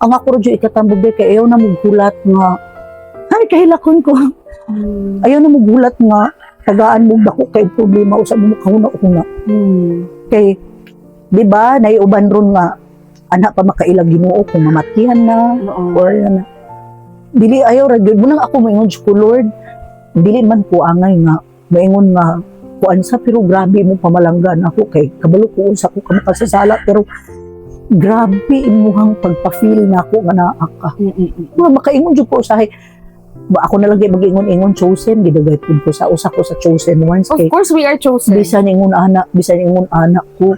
Ang ako ro jud ikatambog day kay ayaw na mugulat nga ay kahilakon ko. Ayaw na mugulat nga tagaan mo dako kay problema usab mo kahuna-una. Kay di ba naiuban ron nga anak pa makailag Ginoo kung mamatihan na or na. Dili ayaw ra gyud mo nang ako moingon ko Lord. Dili man ko angay nga moingon nga kuan sa pero grabe mo pamalanggan ako kay kabalo ko unsa ko kamakasasala pero grabe imuhang pagpa-feel na ako nga naa ka. Makaingon jud ko usahay. Ako na lang kay mag-ingon-ingon chosen gidagay pud ko sa usa ko sa chosen ones Of kay course we are chosen. bisan ingon anak ko.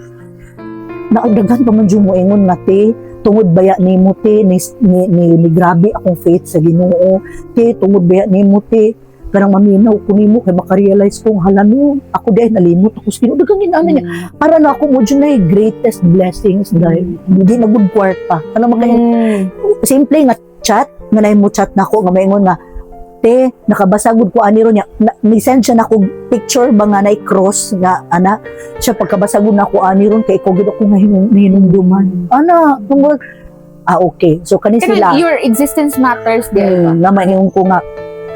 Naagdagan pa man jud mo ingon nga te tungod baya nimo te ni grabe akong faith sa Ginoo. Te tungod baya nimo te karang maminaw ko nimo kay maka-realize kong hala no ako dai nalimot ako sa Ginoo daghang ginana niya para na ako mo jud na greatest blessings dahil hindi na good kwarta ano man kay simple nga chat nga nay mo chat nako nga maingon nga te nakabasagod ko ani ron niya ni-send siya nako picture ba nga nay cross nga ana siya pagkabasagod nako ani ron kay ko gid ako nga hinumduman ana tungod okay so kani sila your existence matters there. nga maingon ko nga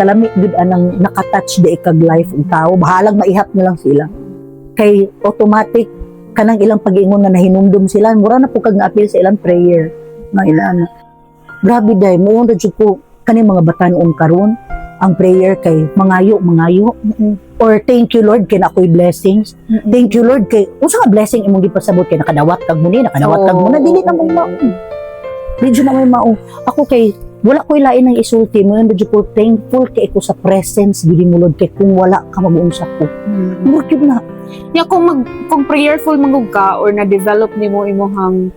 kalami gud anang nakatouch di kag life ng tao bahalag maihap na lang sila kay automatic kanang ilang pag-ingon na nahinumdum sila mura na po kag na-appeal sa ilang prayer nga ilan grabe day mo ra jud ko kani mga batan-on karon ang prayer kay mangayo or thank you Lord kay nakoy blessings thank you Lord kay unsa nga blessing imong gipasabot kay nakadawat kag muni kag mo na dili na mo mao dili na may mao ako kay wala ko ilain ng isulti mo yun, medyo ko thankful kay ko sa presence gili mo Lord kay kung wala ka mag-uunsa ko. Murkib na. Ya kung prayerful magug ka or na-develop nimo imong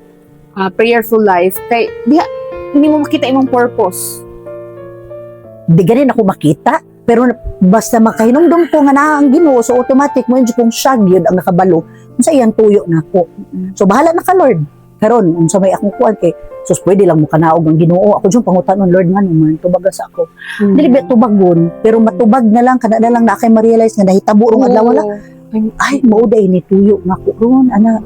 prayerful life kay diha hindi mo makita imong purpose. Di ganin ako makita pero basta makahinumdum ko nga naa ang Ginoo so automatic mo yun kung siya gyud ang nakabalo unsa iyang tuyo nako. So bahala na ka Lord. Karon unsa may akong kuan kay sus pwede lang mo kanaog ang Ginoo ako jud pangutanon Lord nga naman tubaga sa ako dili ba tubagon pero matubag na lang kada na lang na kay ma-realize nga nahitabo rong adlaw wala ay mao day ni tuyo nako ron ana